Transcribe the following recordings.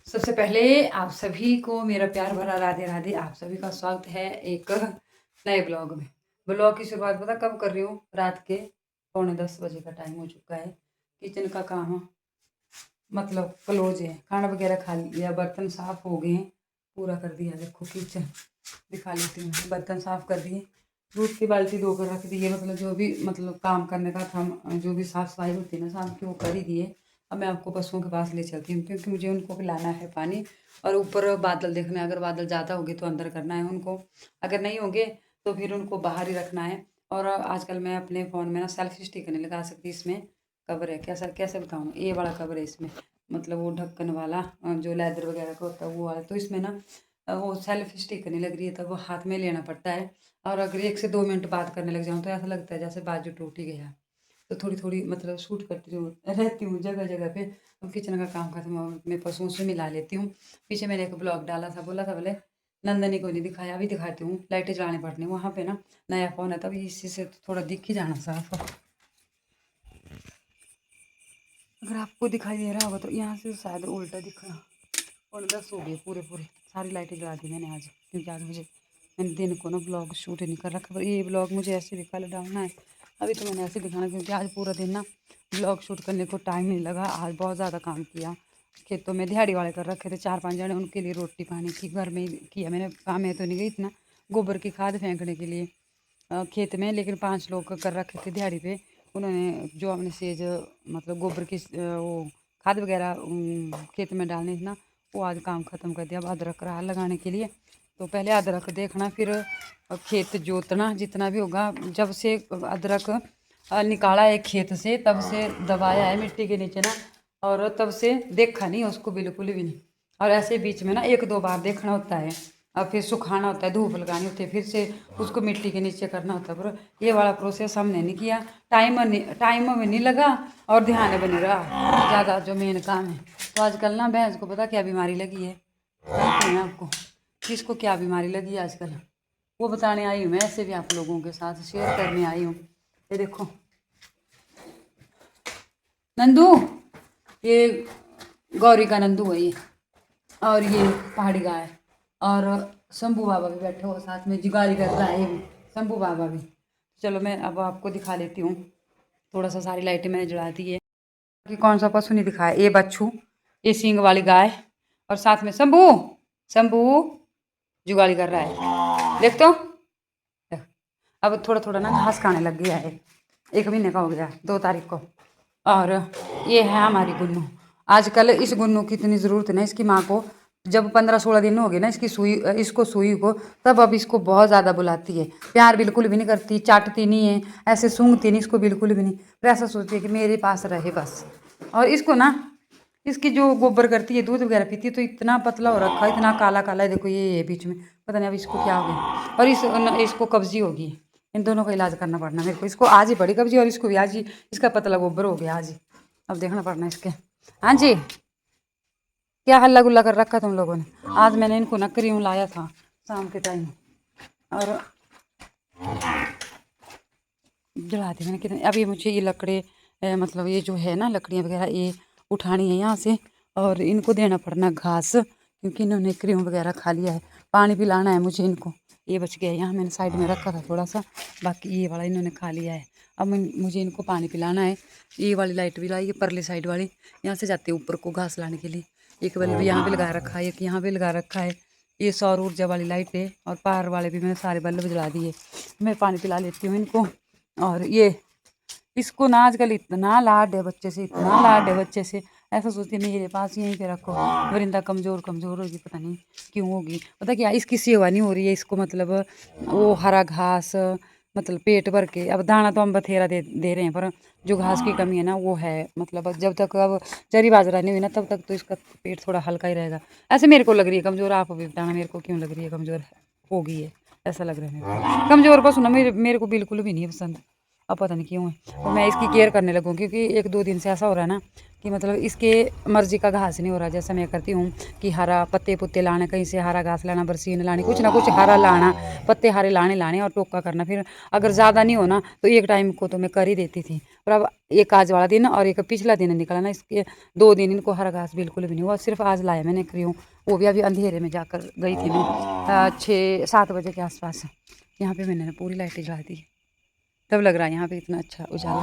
सबसे पहले आप सभी को मेरा प्यार भरा राधे राधे। आप सभी का स्वागत है एक नए ब्लॉग में। ब्लॉग की शुरुआत पता कब कर रही हूँ? रात के 9:45 का टाइम हो चुका है। किचन का काम मतलब क्लोज है। खाना वगैरह खा लिया, बर्तन साफ हो गए हैं, पूरा कर दिया। देखो किचन दिखा लेती हूँ। बर्तन साफ कर दिए, दूध की बाल्टी धोकर रख दी है। मतलब जो भी मतलब काम करने का था, जो भी साफ सफाई होती है ना शाम की, वो कर ही दिए। अब मैं आपको पशुओं के पास ले चलती हूँ क्योंकि मुझे उनको पिलाना है पानी। और ऊपर बादल देखना है, अगर बादल ज़्यादा होंगे तो अंदर करना है उनको, अगर नहीं होंगे तो फिर उनको बाहर ही रखना है। और आजकल मैं अपने फ़ोन में ना सेल्फी स्टिक नहीं लगा सकती। इसमें कवर है, कैसा कैसे बताऊँ, ये वाला कवर है इसमें, मतलब वो ढक्कन वाला जो लेदर वगैरह का होता है वो वाला। तो इसमें ना वो सेल्फी स्टिक नहीं लग रही है, तब वो हाथ में लेना पड़ता है। और अगर 1 से 2 मिनट बात करने लग जाऊँ तो ऐसा लगता है जैसे बाजू टूट ही गया। तो थोड़ी थोड़ी मतलब शूट करती रहती हूँ जगह जगह पे। अब किचन का काम खत्म हो, मैं पशुओं से मिला लेती हूँ। पीछे मैंने एक ब्लॉग डाला था, बोला था बोले नंदनी को नहीं दिखाया, अभी दिखाती हूँ। लाइटें जलाने पड़नी वहाँ पे ना, नया फ़ोन है तभी इसी से थोड़ा दिख ही जाना साफ। अगर आपको दिखाई दे रहा होगा तो यहाँ से शायद उल्टा दिख रहा। और 10 हो गए पूरे पूरे, सारी लाइटें जला दी मैंने आज, क्योंकि आज मैंने दिन को ना ब्लॉग शूट नहीं कर रखा। पर ये ब्लॉग मुझे ऐसे भी कल डालना है। अभी तो मैंने ऐसे दिखाना क्योंकि आज पूरा दिन ना ब्लॉग शूट करने को टाइम नहीं लगा। आज बहुत ज़्यादा काम किया। खेतों में दिहाड़ी वाले कर रखे थे 4-5 जने, उनके लिए रोटी पानी की घर में ही किया मैंने। काम में तो नहीं गई इतना, गोबर की खाद फेंकने के लिए खेत में, लेकिन 5 लोग कर रखे थे दिहाड़ी पे। उन्होंने जो अपने सेज मतलब गोबर की वो खाद वगैरह खेत में डालने थी ना, वो आज काम ख़त्म कर दिया। अब अदरक रहा लगाने के लिए, तो पहले अदरक देखना, फिर खेत जोतना जितना भी होगा। जब से अदरक निकाला है खेत से तब से दबाया है मिट्टी के नीचे ना, और तब से देखा नहीं उसको बिल्कुल भी नहीं। और ऐसे बीच में ना 1-2 बार देखना होता है, और फिर सुखाना होता है, धूप लगानी होती है, फिर से उसको मिट्टी के नीचे करना होता है। पर ये वाला प्रोसेस हमने नहीं किया। टाइम में नहीं लगा और ध्यान बनी रहा ज़्यादा, जो मेन काम है। तो आजकल ना भैंस को पता क्या बीमारी लगी है? कहते हैं आपको किसको क्या बीमारी लगी है आजकल, वो बताने आई हूँ मैं। ऐसे भी आप लोगों के साथ शेयर करने आई हूँ। ये देखो नंदू, ये गौरी का नंदू है ये, और ये पहाड़ी गाय, और शंभू बाबा भी बैठे हो साथ में, जुगाली कर रहा है ये भी, शंभू बाबा भी। चलो मैं अब आपको दिखा लेती हूँ। थोड़ा सा सारी लाइटें मैंने जला दी है कि कौन सा पशु नहीं दिखाया। ये बच्चू, ये सींग वाली गाय, और साथ में शंभू, शंभू जुगाली कर रहा है, देख तो। अब थोड़ा थोड़ा ना घास खाने लग गया है, 1 महीने का हो गया 2 तारीख को। और ये है हमारी गुन्नू। आजकल इस गुन्नू की इतनी ज़रूरत है ना इसकी माँ को। जब 15-16 दिन हो गए ना इसको सुई को, तब अब इसको बहुत ज़्यादा बुलाती है। प्यार बिल्कुल भी नहीं करती, चाटती नहीं है, ऐसे सूंघती नहीं इसको बिल्कुल भी नहीं। पर ऐसा सोचती है कि मेरे पास रहे बस। और इसको ना, इसकी जो गोबर करती है, दूध वगैरह पीती है, तो इतना पतला हो रखा है, इतना काला काला है। देखो ये बीच में पता नहीं अब इसको क्या हो गया। और इसको कब्जी होगी। इन दोनों का इलाज करना पड़ना मेरे को। इसको आज ही बड़ी कब्जी और इसको भी आज ही इसका पतला गोबर हो गया आज ही। अब देखना पड़ना इसके। हाँ जी, क्या हल्ला गुल्ला कर रखा तुम लोगों ने? आज मैंने इनको ना क्रीम लाया था शाम के टाइम, और जला दी मैंने कितने। अभी मुझे ये लकड़े मतलब ये जो है ना लकड़ियाँ वगैरह ये उठानी है यहाँ से, और इनको देना पड़ना घास, क्योंकि इन्होंने क्रीम वगैरह खा लिया है। पानी पिलाना है मुझे इनको। ये बच गया यहाँ, मैंने साइड में रखा था थोड़ा सा, बाकी ये वाला इन्होंने खा लिया है। अब मुझे इनको पानी पिलाना है। ये वाली लाइट भी लाई है, परली साइड वाली, यहाँ से जाती है ऊपर को घास लाने के लिए। एक बल्ब यहाँ पे लगा रखा है, एक यहाँ पे लगा रखा है। ये सौर ऊर्जा वाली लाइट है, और पार वाले भी मैंने सारे बल्ब जला दिए। मैं पानी पिला लेती हूँ इनको। और ये इसको ना आजकल इतना लाड है बच्चे से, इतना लाड है बच्चे से। ऐसा सोचती है मेरे पास यहीं पे रखो। वरिंदा कमज़ोर कमज़ोर होगी, पता नहीं क्यों होगी। पता क्या, इसकी सेवा नहीं हो रही है इसको, मतलब वो हरा घास मतलब पेट भर के। अब दाना तो हम बथेरा दे रहे हैं, पर जो घास की कमी है ना वो है। मतलब जब तक अब चरी बाजरा नहीं हुई ना तब तक तो इसका पेट थोड़ा हल्का ही रहेगा। ऐसे मेरे को लग रही है कमज़ोर, आप भी बताना मेरे को क्यों लग रही है कमज़ोर होगी है। ऐसा लग रहा है मेरे को कमज़ोर पशु ना मेरे को बिल्कुल भी नहीं पसंद। अब पता नहीं क्यों है, और मैं इसकी केयर करने लगूँ, क्योंकि 1-2 दिन से ऐसा हो रहा है ना कि मतलब इसके मर्जी का घास नहीं हो रहा। जैसा मैं करती हूँ कि हरा पत्ते पुत्ते लाने, कहीं से हरा घास लाना, बरसीन लानी, कुछ ना कुछ हरा लाना, पत्ते हरे लाने और टोका करना। फिर अगर ज़्यादा नहीं होना तो एक टाइम को तो मैं कर ही देती थी, और अब एक आज वाला दिन और एक पिछला दिन निकला ना, इसके 2 दिन इनको हरा घास बिल्कुल भी नहीं हुआ। सिर्फ आज लाया मैंने क्रियों, वो भी अभी अंधेरे में जाकर गई थी मैं 6-7 बजे के आसपास। यहाँ पे मैंने पूरी लाइटें जला दी, तब लग रहा है यहाँ पे इतना अच्छा उजाला।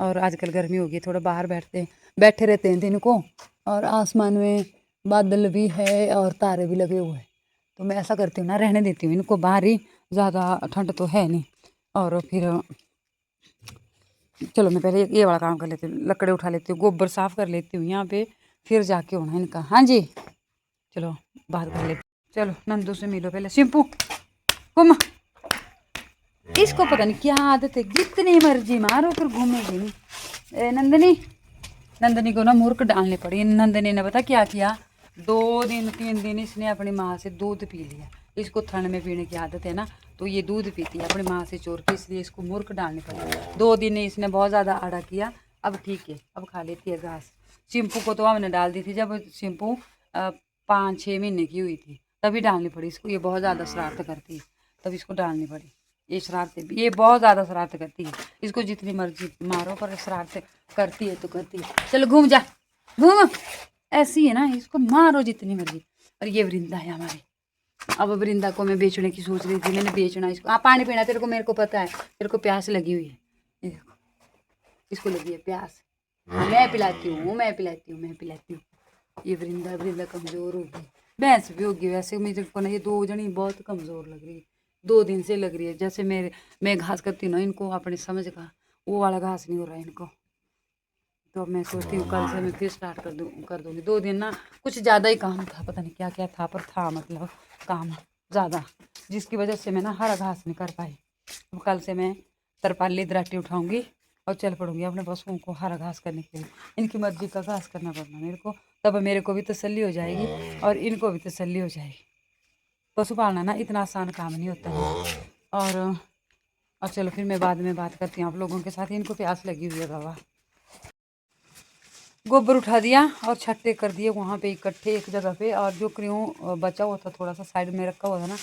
और आजकल गर्मी होगी, थोड़ा बाहर बैठे रहते हैं दिन को, और आसमान में बादल भी है और तारे भी लगे हुए हैं। तो मैं ऐसा करती हूँ ना, रहने देती हूँ इनको बाहर ही, ज़्यादा ठंड तो है नहीं। और फिर चलो मैं पहले ये वाला काम कर लेती हूँ, लकड़े उठा लेती हूँ, गोबर साफ़ कर लेती हूँ यहाँ पे, फिर जाके होना इनका। हाँ जी, चलो बात कर लेती। चलो नंदू से मिलो पहले। शिम्पू घूम, इसको पता नहीं क्या आदत है, जितनी मर्जी मारो फिर घूमेगी नहीं। नंदनी को ना मूर्ख डालनी पड़ी। नंदनी ने पता क्या किया, 2-3 दिन इसने अपनी माँ से दूध पी लिया। इसको ठंड में पीने की आदत है ना, तो ये दूध पीती है अपनी माँ से चोर के, इसलिए इसको मूर्ख डालनी पड़ी। 2 दिन इसने बहुत ज़्यादा आड़ा किया, अब ठीक है, अब खा लेती है घास। शिम्पू को तो हमने डाल दी थी जब शिम्पू 5-6 महीने की हुई थी, तभी डालनी पड़ी इसको। ये बहुत ज़्यादा शरारत करती है, तब इसको डालनी पड़ी। ये शरारतें भी, ये बहुत ज़्यादा शरारत करती है, इसको जितनी मर्जी मारो पर शरारतें करती है तो करती है। चलो घूम जा, घूम, ऐसी है ना, इसको मारो जितनी मर्जी। और ये वृंदा है हमारी। अब वृंदा को मैं बेचने की सोच रही थी, मैंने बेचना इसको। पानी पीना तेरे को, मेरे को पता है तेरे को प्यास लगी हुई है। ये देखो, इसको लगी है प्यास, मैं पिलाती हूँ, मैं पिलाती हूँ, मैं पिलाती हूँ। ये वृंदा कमज़ोर होगी, भैंस भी होगी वैसे। मेरे को ना ये 2 जनी बहुत कमज़ोर लग रही है, 2 दिन से लग रही है। जैसे मैं घास करती हूँ ना इनको, अपनी समझ का वो वाला घास नहीं हो रहा है इनको। तो अब मैं सोचती हूँ कल से मैं फिर स्टार्ट कर दूँगी। 2 दिन ना कुछ ज़्यादा ही काम था, पता नहीं क्या क्या था, पर था मतलब काम ज़्यादा, जिसकी वजह से मैं ना हरा घास नहीं कर पाई। अब कल से मैं तरपाली दराटी उठाऊँगी और चल पड़ूँगी अपने पशुओं को हरा घास करने के लिए। इनकी मर्जी का घास करना पड़ना मेरे को, तब मेरे को भी तसल्ली हो जाएगी और इनको भी तसल्ली हो जाएगी। पशु पालना ना इतना आसान काम नहीं होता है। और चलो फिर मैं बाद में बात करती हूँ आप लोगों के साथ। इनको प्यास लगी हुई है बाबा। गोबर उठा दिया और छट्टे कर दिए वहाँ पे इकट्ठे एक जगह पे, और जो क्यों बचा हुआ था थोड़ा सा साइड में रखा हुआ था ना,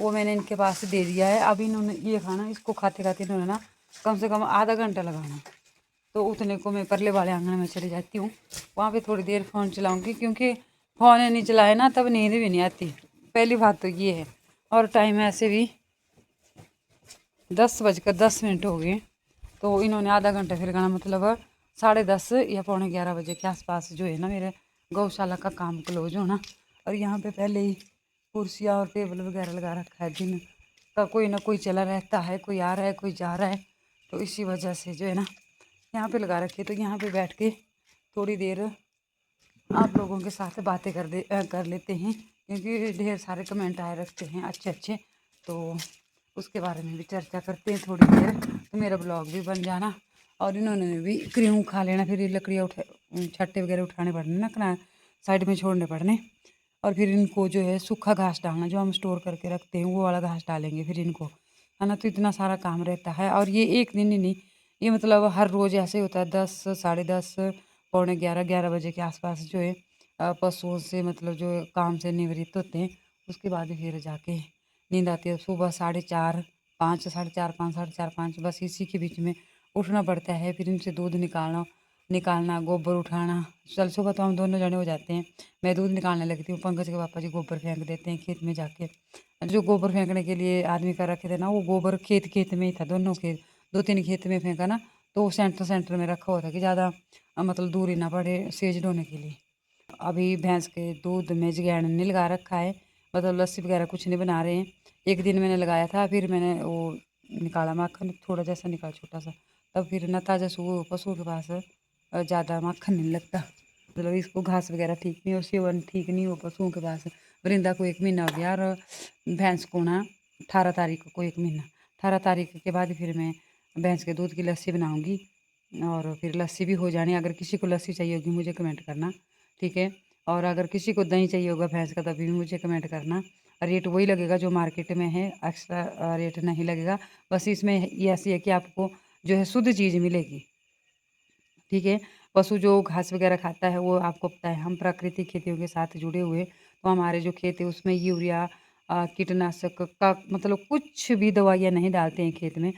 वो मैंने इनके पास दे दिया है। अब इन्होंने ये खाना, इसको खाते खाते इन्होंने ना कम से कम आधा घंटा लगाना। तो उतने को मैं परले वाले आंगन में चली जाती हूँ, वहाँ पे थोड़ी देर फ़ोन चलाऊँगी, क्योंकि फ़ोन नहीं चलाए ना तब नींद भी नहीं आती, पहली बात तो ये है। और टाइम ऐसे भी 10:10 हो गए, तो इन्होंने आधा घंटा फिर गाना, मतलब 10:30 या 11:45 के आसपास जो है ना मेरे गौशाला का काम क्लोज होना। और यहाँ पे पहले ही कुर्सियाँ और टेबल वगैरह लगा रखा है, दिन का कोई ना कोई चला रहता है, कोई आ रहा है कोई जा रहा है, तो इसी वजह से जो है ना यहाँ पे लगा रखी है। तो यहाँ पे बैठ के थोड़ी देर आप लोगों के साथ बातें कर लेते हैं, क्योंकि ढेर सारे कमेंट आए रखते हैं अच्छे अच्छे, तो उसके बारे में भी चर्चा करते हैं थोड़ी देर, तो मेरा ब्लॉग भी बन जाना। और इन्होंने भी क्यों खा लेना, फिर ये लकड़ियाँ छट्टे वगैरह उठाने पड़ने ना, कना साइड में छोड़ने पड़ने। और फिर इनको जो है सूखा घास डालना, जो हम स्टोर करके रखते हैं वो वाला घास डालेंगे फिर इनको, है ना। तो इतना सारा काम रहता है, और ये एक दिन ही नहीं, ये मतलब हर रोज़ ऐसे होता है। 10, 10:30, 11 बजे के आसपास जो है पशुओं से मतलब जो काम से निवृत्त होते हैं, उसके बाद फिर जाके नींद आती है। सुबह 4:30, 5, 4:30, 5, 4:30, 5, बस इसी के बीच में उठना पड़ता है। फिर इनसे दूध निकालना, गोबर उठाना। चल सुबह तो हम दोनों जने हो जाते हैं, मैं दूध निकालने लगती हूँ, पंकज के पापा जी गोबर फेंक देते हैं खेत में जाके। जो गोबर फेंकने के लिए आदमी का रखे थे ना, वो गोबर खेत में ही था, दोनों खेत, 2-3 खेत में फेंका ना, तो वो सेंटर में रखा हुआ था कि ज़्यादा मतलब दूरी ना पड़े सेज ढोने के लिए। अभी भैंस के दूध में जगैन नहीं लगा रखा है, मतलब लस्सी वगैरह कुछ नहीं बना रहे हैं। एक दिन मैंने लगाया था, फिर मैंने वो निकाला माखन, थोड़ा जैसा निकाला छोटा सा, तब फिर ना ताज़ा पशुओं के पास ज़्यादा माखन नहीं लगता, मतलब इसको घास वगैरह ठीक नहीं हो, सेवन ठीक नहीं हो पशुओं के पास। वृंदा को 1 महीना हो गया, और भैंस को ना 18 तारीख को 1 महीना। 18 तारीख के बाद फिर मैं भैंस के दूध की लस्सी बनाऊँगी, और फिर लस्सी भी हो जानी। अगर किसी को लस्सी चाहिए होगी मुझे कमेंट करना, ठीक है। और अगर किसी को दही चाहिए होगा भैंस का, तभी भी मुझे कमेंट करना। रेट वही लगेगा जो मार्केट में है, एक्स्ट्रा रेट नहीं लगेगा। बस इसमें ये ऐसी है कि आपको जो है शुद्ध चीज़ मिलेगी, ठीक है। पशु जो घास वगैरह खाता है, वो आपको पता है हम प्राकृतिक खेतियों के साथ जुड़े हुए, तो हमारे जो खेत है उसमें यूरिया कीटनाशक का मतलब कुछ भी दवाइयाँ नहीं डालते हैं खेत में।